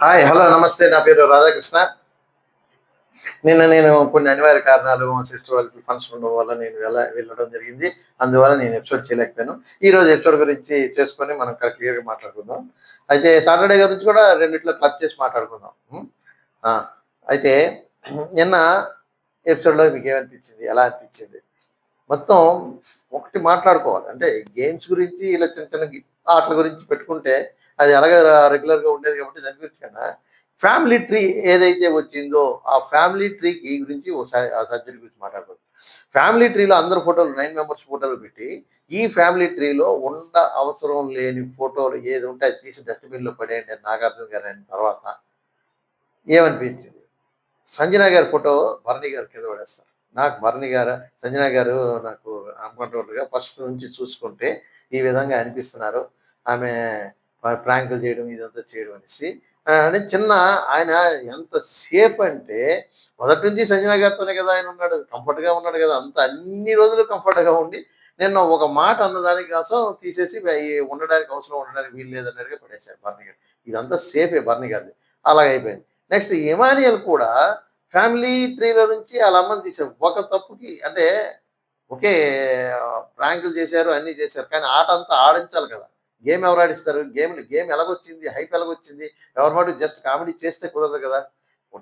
Hi. Hello. నమస్తే. నా పేరు రాధాకృష్ణ. నేను కొన్ని అనివార్య కారణాలు మా సిస్టర్ వాళ్ళకి ఫంక్షన్ ఉండడం వల్ల నేను వెళ్ళడం జరిగింది. అందువల్ల నేను ఎపిసోడ్ చేయలేకపోయాను. ఈరోజు ఎపిసోడ్ గురించి చేసుకొని మనం క్లియర్‌గా మాట్లాడుకుందాం. అయితే సాటర్‌డే గురించి కూడా రెండిట్లో క్లబ్ చేసి మాట్లాడుకుందాం. ఆ! అయితే నిన్న ఎపిసోడ్‌లో మీకేమనిపించింది? ఎలా అనిపించింది? మొత్తం ఒకటి మాట్లాడుకోవాలి. అంటే గేమ్స్ గురించి ఇలా చిన్న చిన్న ఆటల గురించి పెట్టుకుంటే అది ఎలాగో రెగ్యులర్‌గా ఉండేది కాబట్టి దాని గురించి కన్నా ఫ్యామిలీ ట్రీ ఏదైతే వచ్చిందో ఆ ఫ్యామిలీ ట్రీకి గురించి ఒకసారి ఆ సబ్జెక్ట్ గురించి మాట్లాడుకుందాం. ఫ్యామిలీ ట్రీలో అందరి ఫోటోలు 9 మెంబర్స్ ఫోటోలు పెట్టి ఈ ఫ్యామిలీ ట్రీలో అవసరం లేని ఫోటోలు ఏది ఉంటే అది తీసి డస్ట్‌బిన్‌లో పడేయండి అని నాగార్జున గారు అన్న తర్వాత ఏమనిపించింది? సంజన గారి ఫోటో భరణి గారి కింద పడేస్తారు. నాకు భరణి గారు, సంజన గారు నాకు అన్‌కంట్రోల్‌గా ఫస్ట్ నుంచి చూసుకుంటే ఈ విధంగా అనిపిస్తున్నారు. ఆమె ప్రాంకులు చేయడం ఇదంతా చేయడం అనేసి. అని చిన్న ఆయన ఎంత సేఫ్ అంటే మొదటి నుంచి సంజన గారితోనే కదా ఆయన ఉన్నాడు. కంఫర్ట్‌గా ఉన్నాడు కదా! అంత అన్ని రోజులు కంఫర్ట్‌గా ఉండి నిన్న ఒక మాట అన్నదాని కోసం తీసేసి ఉండడానికి వీలు లేదన్నట్టుగా పడేశారు భరణి గారు. ఇదంతా సేఫే భరణి గారిది. అలాగైపోయింది. నెక్స్ట్ ఇమానియల్ కూడా ఫ్యామిలీ ట్రీలో నుంచి ఆళ్ళ అమ్మని తీశారు. ఒక తప్పుకి అంటే ఓకే. ప్రాంకులు చేశారు, అన్నీ చేశారు. కానీ ఆటంతా ఆడించాలి కదా! గేమ్ ఎవరు ఆడిస్తారు? గేమ్ ఎలాగొచ్చింది? హైప్ ఎలాగొచ్చింది? ఎవరి మటుకు జస్ట్ కామెడీ చేస్తే కుదరదు కదా!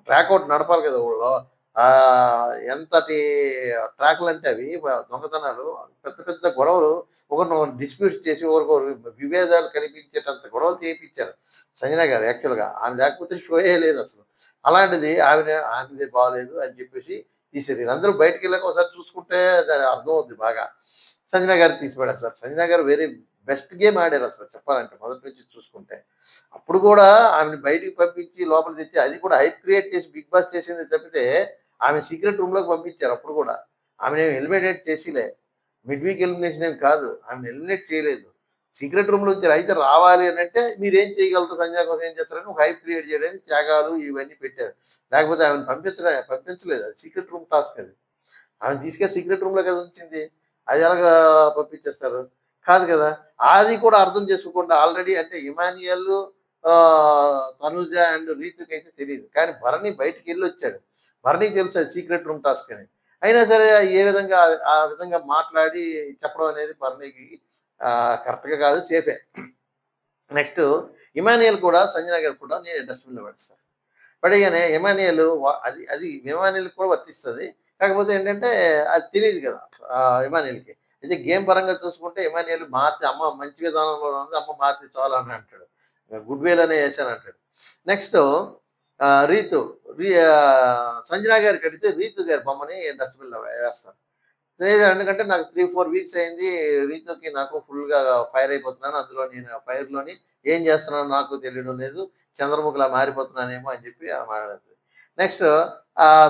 ట్రాక్ ఔట్ నడపాలి కదా! ఊళ్ళో. ఎంతటి ట్రాక్‌లంటే అవి దొంగతనాలు పెద్ద పెద్ద గొడవలు ఒకరినొకరు డిస్ప్యూట్స్ చేసి ఒకరికొకరు విభేదాలు కల్పించేటంత గొడవలు చేపిచ్చారు. సంజన గారు యాక్చువల్‌గా. ఆమె లేకపోతే షోయే లేదసలు. అలాంటిది ఆమెది బాలేదు అని చెప్పేసి తీశారు. వీళ్ళందరూ బయటికెళ్ళాక ఒకసారి చూసుకుంటే అది అర్థమవుద్ది బాగా. సంజన గారు తీసి పడేస్తారు. సంజన గారు వెరీ బెస్ట్ గేమ్ ఆడారసలు చెప్పాలంటే మొదటి నుంచి చూసుకుంటే. అప్పుడు కూడా ఆమెని బయటికి పంపించి లోపలికి తెచ్చి అది కూడా హైప్ క్రియేట్ చేసి బిగ్ బాస్ చేసింది తప్పితే ఆమె సీక్రెట్ రూమ్‌లోకి పంపించారు అప్పుడు కూడా. ఆమెనేమి ఎలిమినేట్ చేసిలే. మిడ్ వీక్ ఎలిమినేషన్ ఏమి కాదు. ఆమెను ఎలిమినేట్ చేయలేదు. సీక్రెట్ రూమ్‌లో ఉంచారు. అయితే రావాలి అనంటే మీరేం చేయగలరు సంజన కోసం ఏం చేస్తారని ఒక హైప్ క్రియేట్ చేయడానికి త్యాగాలు ఇవన్నీ పెట్టారు. లేకపోతే ఆమెను పంపించలేదు. అది సీక్రెట్ రూమ్ టాస్క్ అది. ఆమెను తీసుకెళ్ళి సీక్రెట్ రూమ్‌లో కదా ఉంచింది. అది ఎలాగా పంపించేస్తారు? కాదు కదా! అది కూడా అర్థం చేసుకోకుండా ఆల్రెడీ అంటే ఇమాన్యుయల్ తనుజ అండ్ రీతుకైతే తెలీదు. కానీ భరణి బయటికెళ్ళొచ్చాడు. భరణికి తెలుసు అది సీక్రెట్ రూమ్ టాస్క్ అని. అయినా సరే ఏ విధంగా ఆ విధంగా మాట్లాడి చెప్పడం అనేది భరణికి కరెక్ట్‌గా కాదు. సేఫే. నెక్స్ట్ ఇమాన్యుయల్ కూడా సంజన గారి ఫోటో నేను డస్ట్‌బిన్‌లో పడేస్తా. పడేయగానే ఇమాన్యుయల్ అది అది ఇమాన్యుయల్‌కి కూడా వర్తిస్తది. కాకపోతే ఏంటంటే అది తెలీదు కదా! ఇమాన్యుయల్‌కి. అయితే గేమ్ పరంగా చూసుకుంటే ఇమాన్యుయల్ మారితే అమ్మ మంచి విధానంలో ఉంది. అమ్మ మారితే చాలు అని అంటాడు. గుడ్ వేలోనే చేశానంటాడు. నెక్స్ట్ రీతు. సంజన గారికి అడిగితే రీతు గారి బొమ్మని డస్ట్‌బిన్‌లో వేస్తాను. లేదు ఎందుకంటే నాకు 3, 4 వీక్స్ అయింది. రీతుకి నాకు ఫుల్‌గా ఫైర్ అయిపోతున్నాను. అందులో నేను ఆ ఫైర్‌లోని ఏం చేస్తున్నానో నాకు తెలియడం లేదు. చంద్రముఖిలా మారిపోతున్నానేమో అని చెప్పి ఆమె మాట్లాడుతది. నెక్స్ట్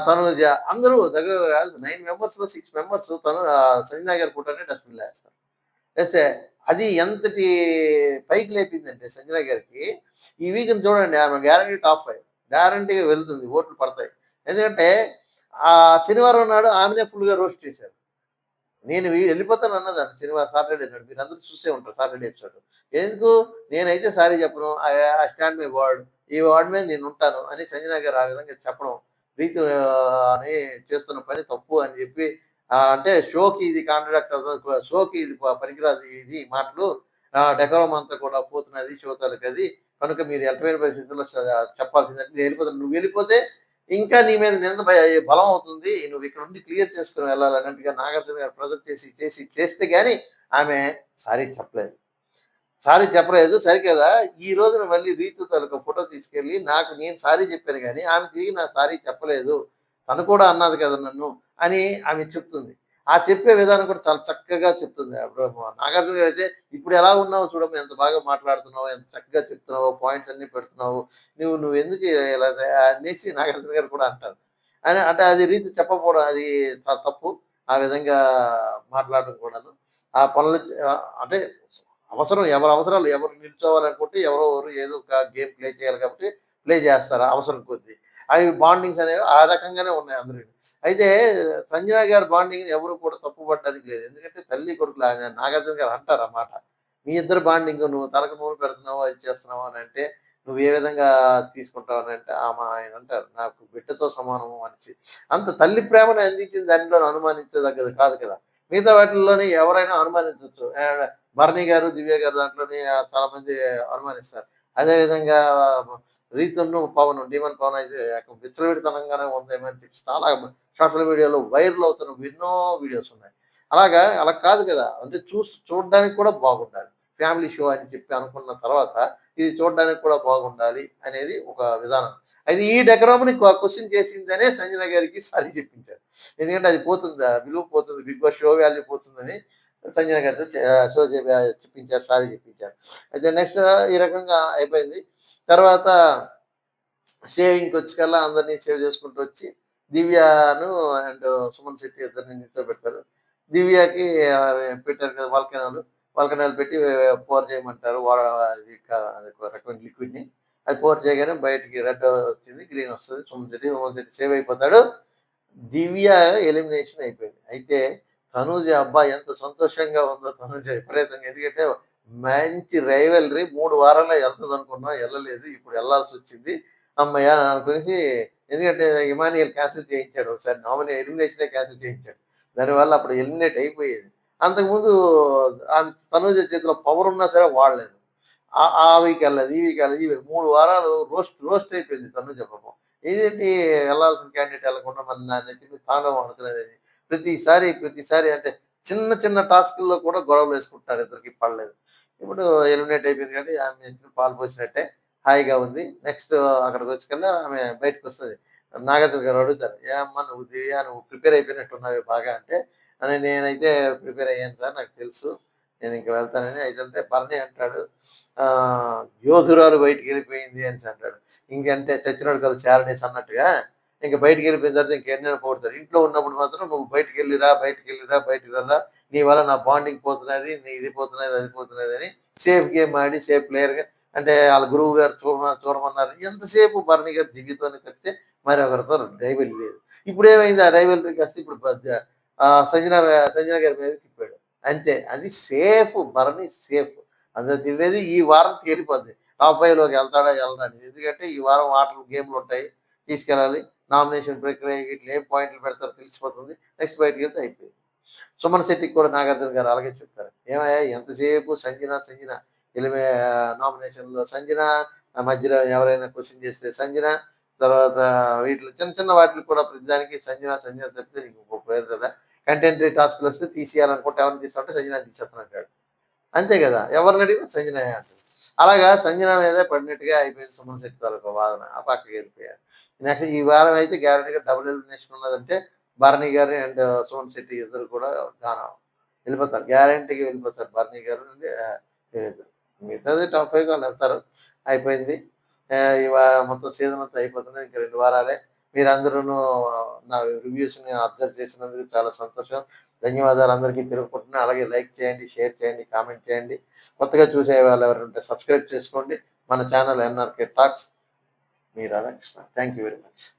తనూజ అందరూ దగ్గర 9 మెంబర్స్‌లో 6 మెంబర్స్ సంజన గారి ఫోటోని డస్ట్‌బిన్‌లో ఏస్తారు. ఏస్తే అది ఎంతటి పైకి లేపిందంటే సంజన గారికి, ఈ వీక్‌ని చూడండి ఆమె గ్యారంటీ టాప్ 5 గ్యారంటీగా వెళ్తుంది. ఓట్లు పడతాయి. ఎందుకంటే శనివారం నాడు ఆమెనే ఫుల్‌గా రోస్ట్ చేశారు. నేను ఎళ్ళిపోతానన్నదాన్ని సాటర్‌డే నాడు. మీరందరూ చూసే ఉంటారు సాటర్‌డే ఎపిసోడ్. ఎందుకు? నేనైతే సారీ చెప్పను. I stand by word. ఈ వర్డ్ మీద నేనుంటాను అని సంజన గారు ఆ విధంగా చెప్పడం. రీతు అని చేస్తున్న పని తప్పు అని చెప్పి అంటే షోకి ఇది కాంట్రాక్ట్ అవ్వదు. షోకి ఇది పనికిరాదు ఇది మాటలు. డెకోరం అంతా కూడా పోతున్నది షో తాలూకది. కనుక మీరు ఎటువంటి పరిస్థితుల్లో చెప్పాల్సిందంటే నేనెళ్ళిపోతాను. నువ్వెళ్ళిపోతే ఇంకా నీ మీద నింద బలం అవుతుంది. నువ్విక్కడ ఉండి క్లియర్ చేసుకొని వెళ్ళాలన్నట్టుగా నాగార్జున గారు ప్రెజర్ చేస్తే గాని ఆమె సారీ చెప్పలేదు. సారీ చెప్పలేదు. సరికదా ఈ రోజున మళ్ళీ రీతు తాలూకా ఫోటో తీసుకెళ్ళి నేను సారీ చెప్పాను గానీ, ఆమె తిరిగి నాకు సారీ చెప్పలేదు. తను కూడా అన్నది కదా నన్ను అని ఆమె చెప్తుంది. ఆ చెప్పే విధానం కూడా చాలా చక్కగా చెప్తుంది. అప్పుడు నాగార్జున గారైతే "ఇప్పుడు ఎలా ఉన్నావో చూడమ్మా ఎంత బాగా మాట్లాడుతున్నావో, ఎంత చక్కగా చెప్తున్నావో, పాయింట్స్ అన్నీ పెడుతున్నావు. నువ్వెందుకు ఇలా అనేసి నాగార్జున గారు కూడా అంటారు. అంటే అది రీతి చెప్పకపోవడం అది తప్పు. ఆ విధంగా మాట్లాడడం కూడాను. ఆ పనులు అంటే ఎవరి అవసరాలు ఎవరు నిల్చోవాలనుకుంటే ఎవరు ఏదో ఒక గేమ్ ప్లే చేయాలి కాబట్టి ప్లే చేస్తారు అవసరం కొద్దీ. అవి బాండింగ్స్ అనేవి ఆ రకంగానే ఉన్నాయి అందరివి. అయితే సంజన గారి బాండింగ్‌ని ఎవరు కూడా తప్పు పట్టడానికి లేదు. ఎందుకంటే తల్లి కొడుకులు ఆయన నాగార్జున గారు అంటారు ఆ మాట. మీ ఇద్దరి బాండింగ్ నువ్వు తలకు నూనె పెడుతున్నావు, అది చేస్తున్నావు అని అంటే నువ్వు ఏ విధంగా తీసుకుంటావు అని అంటే ఆయన అంటారు, నాకు బిడ్డతో సమానము మనిషి. అంత తల్లి ప్రేమను అందించిన దానిలో అనుమానించదగ్గది కాదు కదా! మిగతా వాటిల్లోని ఎవరైనా అనుమానించొచ్చు. భరణి గారు, దివ్య గారు దాంట్లోని చాలా మంది అనుమానిస్తారు. అదేవిధంగా రీతన్ను, పవన్, డీమన్ పవన్ అయితే విచ్చలవిడితనంగానే ఉందేమో అని చెప్పి చాలా సోషల్ మీడియాలో వైరల్ అవుతున్న ఎన్నో వీడియోస్ ఉన్నాయి. అలా కాదు కదా! అంటే చూడడానికి కూడా బాగుండాలి. ఫ్యామిలీ షో అని చెప్పి అనుకున్న తర్వాత ఇది చూడడానికి కూడా బాగుండాలి అనేది ఒక విధానం. అయితే ఈ డెకరామ్‌ని క్వెషన్ చేసిందనే సంజన గారికి సారీ చెప్పించారు. ఎందుకంటే అది పోతుంది, విలువ పోతుంది. బిగ్ బాస్ షో వాల్యూ పోతుందని సంజన గారితో షో చెప్పించారు. సారీ చెప్పించారు. అయితే నెక్స్ట్ ఈ రకంగా అయిపోయింది. తర్వాత సేవింగ్‌కొచ్చేకల్లా అందరిని సేవ్ చేసుకుంటూ వచ్చి దివ్యను అండ్ సుమన్ శెట్టి ఇద్దరిని నిల్చోబెడతారు. దివ్యకి పెట్టారు కదా వాల్కనాలు పెట్టి పోర్ చేయమంటారు. అది అది ఒక రకమైన లిక్విడ్‌ని. అది పోర్ చేయగానే బయటికి రెడ్ వచ్చింది, గ్రీన్ వస్తది. సుమన్ శెట్టి సేవ్ అయిపోతాడు. దివ్య ఎలిమినేషన్ అయిపోయింది. అయితే తనూజ అబ్బా! ఎంత సంతోషంగా ఉందో తనూజ విపరీతంగా. ఎందుకంటే మంచి రైవల్రీ 3 వారాల్లో ఎళ్తదనుకున్నాం, ఎళ్ళలేదు. ఇప్పుడు ఎళ్ళాల్సొచ్చింది. హమ్మయ్య! అని అనుకునేసి, ఎందుకంటే ఇమాన్యుయల్ క్యాన్సెల్ చేయించాడు ఒకసారి. ఎలిమినేషనే క్యాన్సెల్ చేయించాడు. దానివల్ల అప్పుడు ఎలిమినేట్ అయిపోయేది. అంతకుముందు ఆమె తనూజ చేతిలో పవర్ ఉన్నా సరే వాడలేదు. ఆ వీక్ ఎళ్ళలేదు, ఈ వీక్ ఎళ్ళలేదు. 3 వారాలు రోస్ట్ అయిపోయింది తనూజ పాపం. ఇదేంటి ఎళ్ళాల్సిన క్యాండిడేట్ ఎళ్ళకుండా మరి నా నెత్తి మీద తాండవం ఆడుతున్నదని. ప్రతిసారి అంటే చిన్న చిన్న టాస్కుల్లో కూడా గొడవలేసుకుంటున్నారు. ఇద్దరికీ పడలేదు. ఇప్పుడు ఎలిమినేట్ అయిపోయింది కాబట్టి ఆమె నెత్తిన పాలు పోసినట్టే హాయిగా ఉంది. నెక్స్ట్ అక్కడికొచ్చేకల్లా ఆమె బయటకొస్తది. నాగార్జున గారు అడుగుతారు, "ఏమ్మా నువ్వు దివ్య నువ్వు ప్రిపేర్ అయిపోయినట్టున్నావే బాగా" అంటే, నేనైతే ప్రిపేర్ అయ్యాను సార్, నాకు తెలుసు. నేనింక వెళ్తానని" అయితంటే భరణి అంటాడు, "యోధురాలు బయటికెళ్ళిపోయింది" అనేసి అంటాడు. ఇంకంటే చచ్చినోడు కలిసి చారడేసి అన్నట్టుగా ఇంక బయటికెళ్ళిపోయిన తర్వాత ఇంకెన్నైనా పొగుడుతారు. ఇంట్లో ఉన్నప్పుడు మాత్రం "నువ్వు బయటికి రా, నీ వల్ల నా బాండింగ్ పోతున్నది, నీ ఇది పోతున్నది, అది పోతున్నది" అని సేఫ్ గేమ్ ఆడి సేఫ్ ప్లేయర్‌గా, అంటే ఆళ్ళ గురువు గారు చూడమన్నారు. ఎంతసేపు భరణి గారి జీవితాన్ని తప్పితే మరొకరితో రైవల్రీ లేదు. ఇప్పుడేమైంది, ఆ రైవల్రీ కాస్త ఇప్పుడు సంజన గారి మీదకి తిప్పాడు. అంతే. అది సేఫ్, భరణి సేఫ్. అందులో తిరిగేది ఈ వారం తేలిపోద్ది. టాప్ 5లోకి ఎళ్తాడా? ఎళ్ళడా? అని. ఎందుకంటే ఈ వారం ఆటలు, గేమ్‌లుంటాయి. తీసుకెళ్ళాలి. నామినేషన్ ప్రక్రియ ఇట్లా ఏం పాయింట్లు పెడతారో తెలిసిపోతుంది. నెక్స్ట్ బయటికెళ్తే అయిపోయింది. సుమన్ శెట్టికి కూడా నాగార్జున గారు అలాగే చెప్తారు. "ఏమయ్యా ఎంతసేపు సంజన నామినేషన్‌లో సంజన, మధ్యలో ఎవరైనా క్వెషన్ చేస్తే సంజన, తర్వాత వీటిలో చిన్న చిన్న వాటికి కూడా ప్రతిదానికి సంజన తప్పితే నీకు ఇంకో పేరు కదా! కంటెంటరీ టాస్క్‌లొస్తే తీసేయాలనుకుంటే ఎవరిని తీస్తావంటే సంజనాని తీసేస్తానంటాడు." అంతే గదా! ఎవరినడిగినా సంజననే అంటారు. అలాగా సంజన మీదే పడినట్టుగా అయిపోయింది సుమన్ శెట్టి తాలూకా వాదన. ఆ పక్కకెళ్ళిపోయారు. నెక్స్ట్ ఈ వారం అయితే గ్యారంటీగా డబుల్ ఎలిమినేషన్ ఉన్నదంటే భరణి గారు అండ్ సుమన్ శెట్టి ఇద్దరు కూడా గాను వెళ్ళిపోతారు. గ్యారంటీగా వెళ్ళిపోతారు. భరణి గారు నుండి వీళ్ళిద్దరు. మిగతాది టాప్ 5 వాళ్ళెళ్తారు. అయిపోయింది. మొత్తం సీజన్ అంతా అయిపోతున్నది. ఇంక 2 వారాలే. మీరందరూను నా రివ్యూస్‌ని అబ్జర్వ్ చేసినందుకు చాలా సంతోషం. ధన్యవాదాలు అందరికీ తెలుపుకుంటున్నా. అలాగే లైక్ చేయండి, షేర్ చేయండి, కామెంట్ చేయండి. కొత్తగా చూసే వాళ్ళు ఎవరైనా ఉంటే సబ్స్క్రైబ్ చేసుకోండి. మన channel NRK talks. Me Radhakrishna. Thank you very much.